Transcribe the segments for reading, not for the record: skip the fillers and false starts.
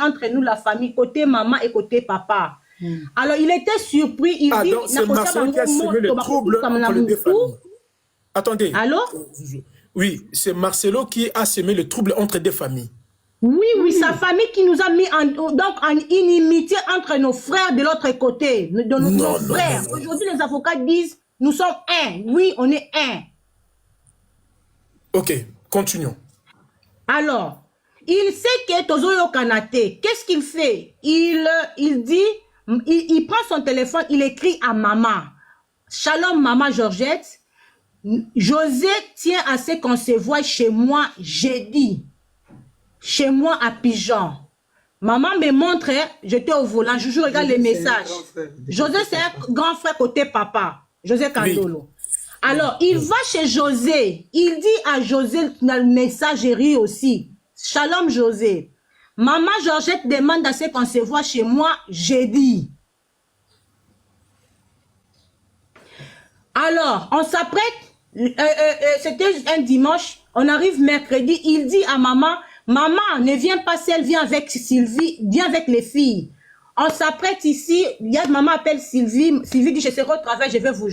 entre nous, la famille, côté maman et côté papa. Alors, il était surpris. Il dit, donc c'est Marcelo qui a semé le trouble entre les deux familles. Attendez. Allô? Oui, c'est Marcelo qui a semé le trouble entre deux familles. Oui, sa famille qui nous a mis en inimitié entre nos frères de l'autre côté, nos frères. Aujourd'hui, les avocats disent, nous sommes un. Oui, on est un. Ok, continuons. Alors, il sait que Tozoyo Kanate, qu'est-ce qu'il fait? Il dit, il prend son téléphone, il écrit à maman. Shalom, maman Georgette. José tient à ce qu'on se voit chez moi jeudi. Chez moi à Pigeon. Maman me montre, j'étais au volant, je regarde les messages. José, c'est un grand frère côté papa. José Kandolo. Oui. Alors, il va chez José. Il dit à José dans la messagerie aussi. Shalom José. Maman Georgette demande à ce qu'on se voit chez moi jeudi. Alors, on s'apprête. C'était un dimanche. On arrive mercredi. Il dit à maman, maman, ne viens pas seule, viens avec Sylvie, viens avec les filles. On s'apprête ici, maman appelle Sylvie, Sylvie dit, je serai au travail, je vais vous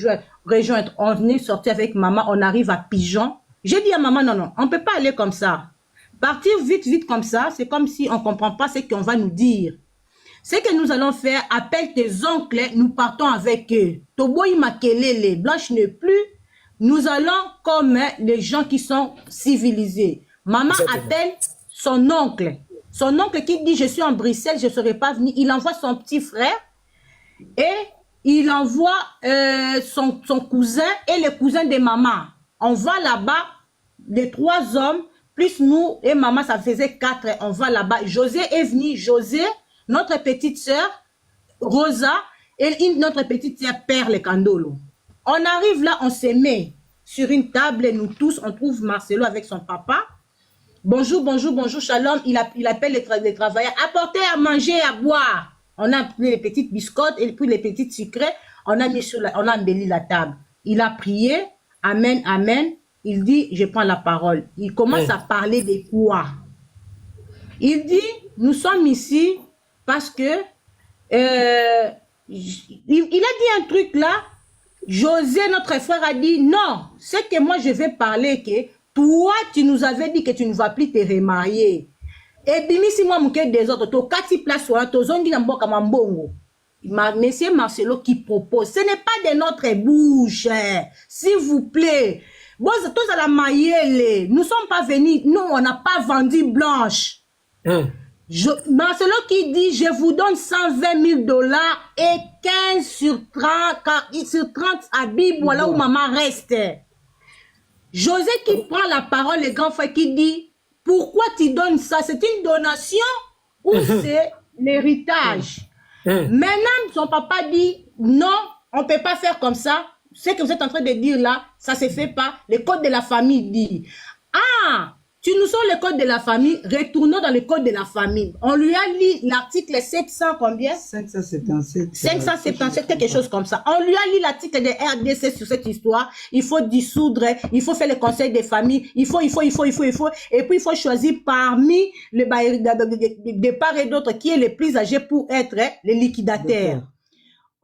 rejoindre. On est sorti avec maman, on arrive à Pigeon. J'ai dit à maman, non, on ne peut pas aller comme ça. Partir vite comme ça, c'est comme si on ne comprend pas ce qu'on va nous dire. Ce que nous allons faire, appelle tes oncles, nous partons avec eux. Toboy Makelele, Blanche n'est plus. Nous allons comme les gens qui sont civilisés. Maman appelle son oncle. Son oncle qui dit, je suis en Bruxelles, je ne serai pas venu. Il envoie son petit frère et il envoie son cousin et le cousin de maman. On va là-bas, les 3 hommes, plus nous et maman, ça faisait 4. On va là-bas. José est venu. José, notre petite sœur, Rosa, et notre petite sœur, Perle Kandolo. On arrive là, on se met sur une table, nous tous, on trouve Marcelo avec son papa. Bonjour, shalom. Il appelle les travailleurs. Apportez à manger, à boire. On a pris les petites biscottes et puis les petites sucrées. On a embelli la table. Il a prié. Amen, amen. Il dit, je prends la parole. Il commence à parler de quoi? Il dit, nous sommes ici parce que il a dit un truc là. José, notre frère, a dit, non, c'est que moi je vais parler que toi, tu nous avais dit que tu ne vas plus te remarier. Et bimi si moi mouke des autres, to kati place wala, to zongi na mboka mambongo. Monsieur Marcelo qui propose, ce n'est pas de notre bouche, s'il vous plaît. Bon, tous à la maillelle, nous ne sommes pas venus, nous on n'a pas vendu Blanche. Marcelo qui dit, je vous donne 120 000 $ et 15 sur 30 habits, voilà où maman reste. José qui prend la parole, le grand frère qui dit, pourquoi tu donnes ça? C'est une donation ou c'est l'héritage? Maintenant, son papa dit, non, on ne peut pas faire comme ça. Ce que vous êtes en train de dire là, ça ne se fait pas. Le code de la famille dit, ah, tu nous sors le code de la famille, retournons dans le code de la famille. On lui a lu l'article 700 combien? 577. 577, quelque chose comme ça. On lui a lu l'article de RDC sur cette histoire. Il faut dissoudre, il faut faire le conseil des familles, il faut. Et puis il faut choisir parmi de part et d'autre qui est le plus âgé pour être le liquidateur.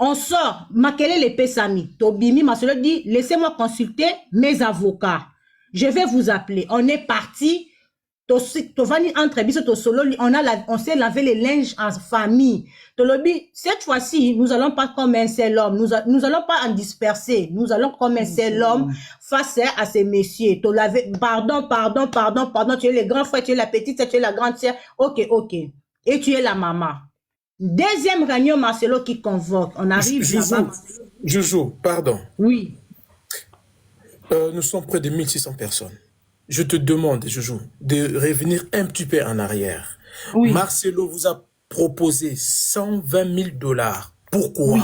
On sort, Makele le Pesami. Tobimi Marcelo dit, laissez-moi consulter mes avocats. Je vais vous appeler. On est parti. On s'est lavé les linges en famille. Cette fois-ci, nous allons pas comme un seul homme. Nous allons pas en disperser. Nous allons comme un seul homme face à ces messieurs. Pardon. Tu es le grand frère, tu es la petite sœur, tu es la grande sœur. Ok. Et tu es la maman. Deuxième réunion, Marcelo qui convoque. On arrive là-bas. Joujou, pardon. Oui. Nous sommes près de 1600 personnes. Je te demande, Joujou, de revenir un petit peu en arrière. Oui. Marcelo vous a proposé 120 000 $. Pourquoi? Oui.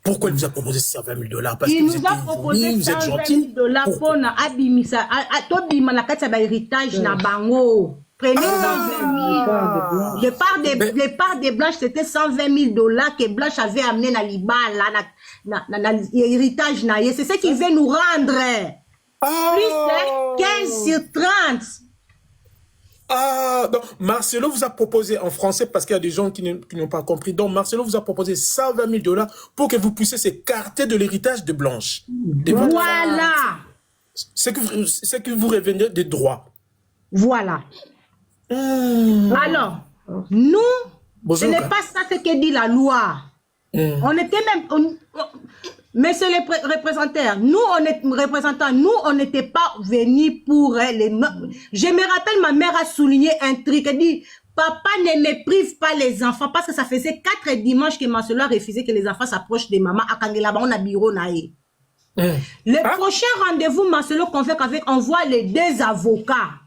Pourquoi il vous a proposé 120 000 $? Parce que vous êtes gentil, vous êtes gentil. Pour abimisa, tobima na kati ya héritage na bango. Prenez 120 000. Le part de Blanche, c'était 120 000 $ que Blanche avait amené dans l'Ibala, dans l'héritage. C'est ce qu'il veut nous rendre. Plus 15 sur 30. Ah, donc Marcelo vous a proposé en français, parce qu'il y a des gens qui n'ont pas compris, donc Marcelo vous a proposé 120 000 $ pour que vous puissiez s'écarter de l'héritage de Blanche. Voilà. C'est que vous revenez des droits. Voilà. Alors, nous, ce n'est pas ça ce que dit la loi. On était même... Monsieur le représentant, nous, on n'était pas venus pour les... Je me rappelle, ma mère a souligné un truc, elle dit, papa ne me prive pas les enfants, parce que ça faisait 4 dimanches que Marcelo a refusé que les enfants s'approchent des mamans à Kangelaba, on a bureau naïe. Le prochain rendez-vous, Marcelo convoque avec, on voit les 2 avocats.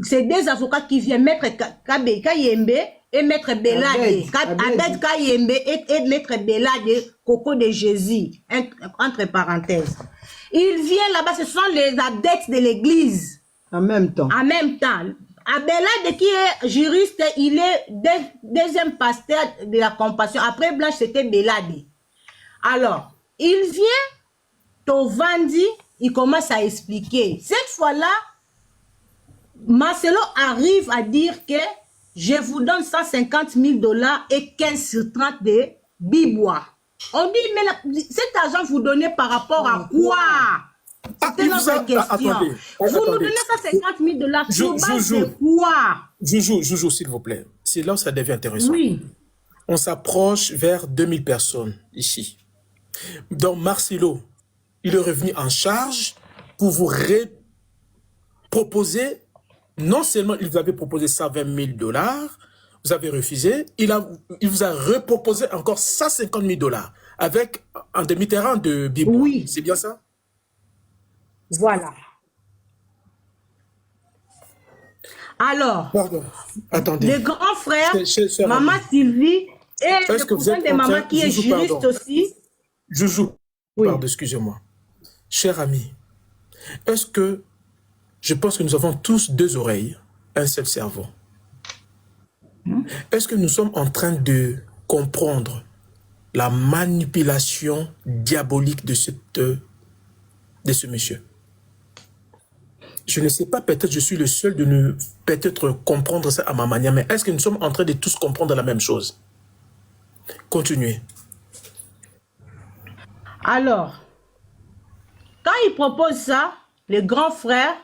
C'est 2 avocats qui viennent, Maître Kayembe et Maître Belade. Abed Kayembe et Maître Belade, Coco de Jésus, entre parenthèses. Ils viennent là-bas, ce sont les adeptes de l'église. En même temps. En même temps. Abelade qui est juriste, il est deuxième pasteur de la compassion. Après Blanche, c'était Belade. Alors, il vient, Tovandi, il commence à expliquer. Cette fois-là, Marcelo arrive à dire que je vous donne 150 000 $ et 15 sur 30 de Bibois. On dit, mais cet argent vous donnez par rapport à quoi? C'était notre question. Attendez, vous nous donnez 150 000 $ sur base de quoi? Joujou, s'il vous plaît. C'est là où ça devient intéressant. Oui. On s'approche vers 2000 personnes ici. Donc Marcelo, il est revenu en charge pour vous proposer. Non seulement il vous avait proposé 120 000 $, vous avez refusé, il vous a reproposé encore 150 000 $ avec un demi-terrain de Bibois. Oui. C'est bien ça? Voilà. Alors, pardon, attendez. Les grands frères, Cher Maman ami. Sylvie et le cousin de maman qui est juriste pardon. aussi. Joujou, Oui. pardon, excusez-moi. Cher ami, est-ce que je pense que nous avons tous 2 oreilles, un seul cerveau. Est-ce que nous sommes en train de comprendre la manipulation diabolique de ce monsieur? Je ne sais pas, peut-être je suis le seul de ne peut-être comprendre ça à ma manière, mais est-ce que nous sommes en train de tous comprendre la même chose? Continuez. Alors, quand il propose ça, le grand frère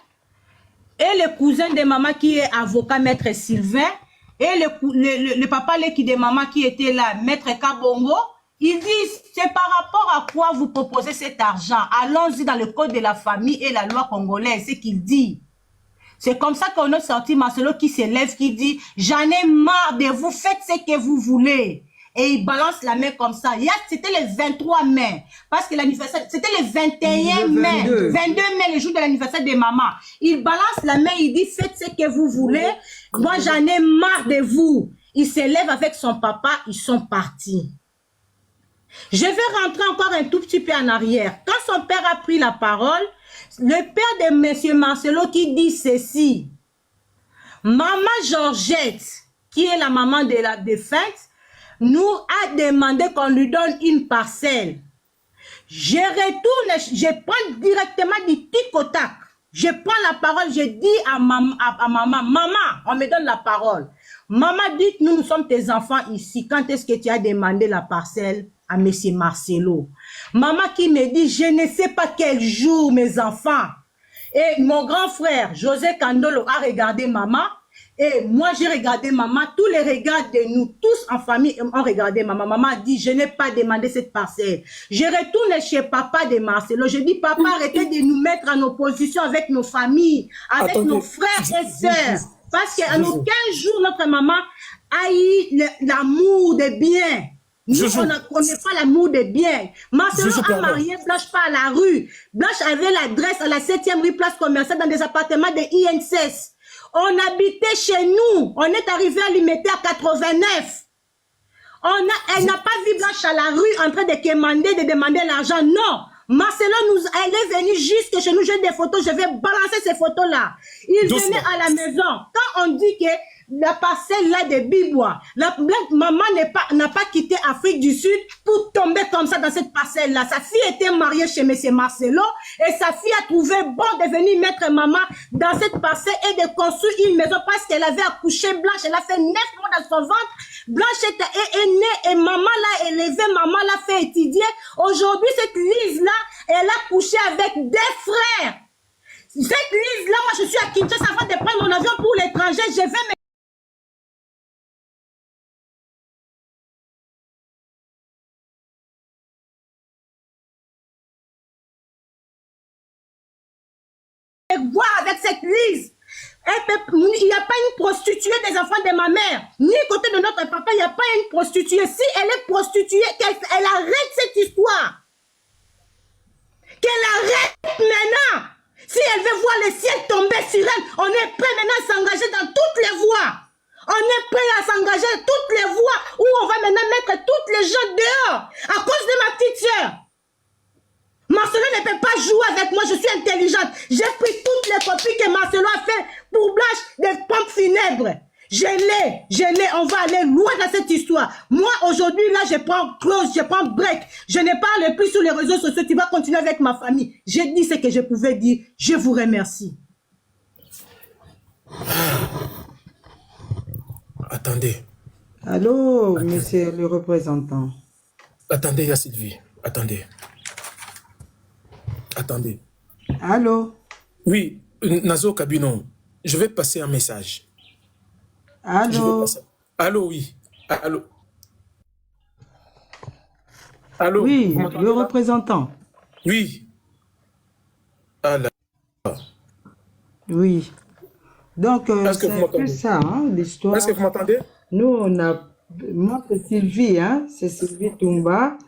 et le cousin de maman qui est avocat, Maître Sylvain, et le papa qui de maman qui était là, Maître Kabongo, ils disent, c'est par rapport à quoi vous proposez cet argent. Allons-y dans le code de la famille et la loi congolaise, c'est qu'il dit. C'est comme ça qu'on a sorti Marcelo qui s'élève, qui dit, j'en ai marre de vous, faites ce que vous voulez. Et il balance la main comme ça. C'était le 23 mai. Parce que l'anniversaire, c'était le 21 mai. 22 mai, le jour de l'anniversaire de maman. Il balance la main, il dit, faites ce que vous voulez. Moi, j'en ai marre de vous. Il s'élève avec son papa, ils sont partis. Je vais rentrer encore un tout petit peu en arrière. Quand son père a pris la parole, le père de monsieur Marcelo qui dit ceci. Maman Georgette, qui est la maman de la défunte, nous a demandé qu'on lui donne une parcelle. Je retourne, je prends directement du tic au tac. Je prends la parole, je dis à maman, maman, on me donne la parole. Maman dit, nous sommes tes enfants ici. Quand est-ce que tu as demandé la parcelle à monsieur Marcelo? Maman qui me dit, je ne sais pas quel jour, mes enfants. Et mon grand frère, José Kandolo, a regardé maman. Et moi, j'ai regardé maman. Tous les regards de nous, tous en famille, ont regardé maman. Maman a dit, je n'ai pas demandé cette parcelle. Je retourne chez papa de Marcelo. Je dis, papa, arrêtez de nous mettre en opposition avec nos familles, avec nos frères et sœurs. Parce qu'en aucun jour, notre maman a eu l'amour des biens. Nous, on ne connaît pas l'amour des biens. Marcelo a marié Blanche pas à la rue. Blanche avait l'adresse à la 7e rue Place Commerciale dans des appartements de INSS. On habitait chez nous. On est arrivé à Limité à 89. Elle n'a pas vu Blanche à la rue en train de demander l'argent. Non. Marcelo elle est venue jusque chez nous. J'ai des photos. Je vais balancer ces photos-là. Il venait à la maison. Quand on dit que la parcelle là de Bibois. Maman n'a pas quitté Afrique du Sud pour tomber comme ça dans cette parcelle là. Sa fille était mariée chez M. Marcelo et sa fille a trouvé bon de venir mettre maman dans cette parcelle et de construire une maison parce qu'elle avait accouché Blanche. Elle a fait 9 mois dans son ventre. Blanche est née et maman l'a élevée, maman l'a fait étudier. Aujourd'hui, cette Lise là, elle a couché avec des frères. Cette Lise-là, moi, je suis à Kinshasa avant de prendre mon avion pour l'étranger. Je vais me voir avec cette Lise. Il n'y a pas une prostituée des enfants de ma mère. Ni côté de notre papa, il n'y a pas une prostituée. Si elle est prostituée, qu'elle arrête cette histoire. Qu'elle arrête maintenant. Si elle veut voir le ciel tomber sur elle, on est prêt maintenant à s'engager dans toutes les voies. On est prêt à s'engager dans toutes les voies où on va maintenant mettre toutes les gens dehors à cause de ma petite soeur. Marcelo ne peut pas jouer avec moi, je suis intelligente. J'ai pris toutes les copies que Marcelo a fait pour Blanche des pompes funèbres. Je l'ai, on va aller loin dans cette histoire. Moi, aujourd'hui, là, je prends close, je prends break. Je ne parle plus sur les réseaux sociaux. Tu vas continuer avec ma famille. J'ai dit ce que je pouvais dire. Je vous remercie. Attendez. Allô, monsieur le représentant. Attendez, il y a Sylvie. Attendez. Attendez. Allô. Oui, Nazo Kabino, je vais passer un message. Allô. Allô, oui. Allô. Allô. Oui, le représentant. Oui. Ah là. Oui. Donc, c'est un peu ça, hein, l'histoire. Est-ce que vous m'entendez? Nous, on a... Moi, c'est Sylvie, hein. C'est Sylvie Toumba.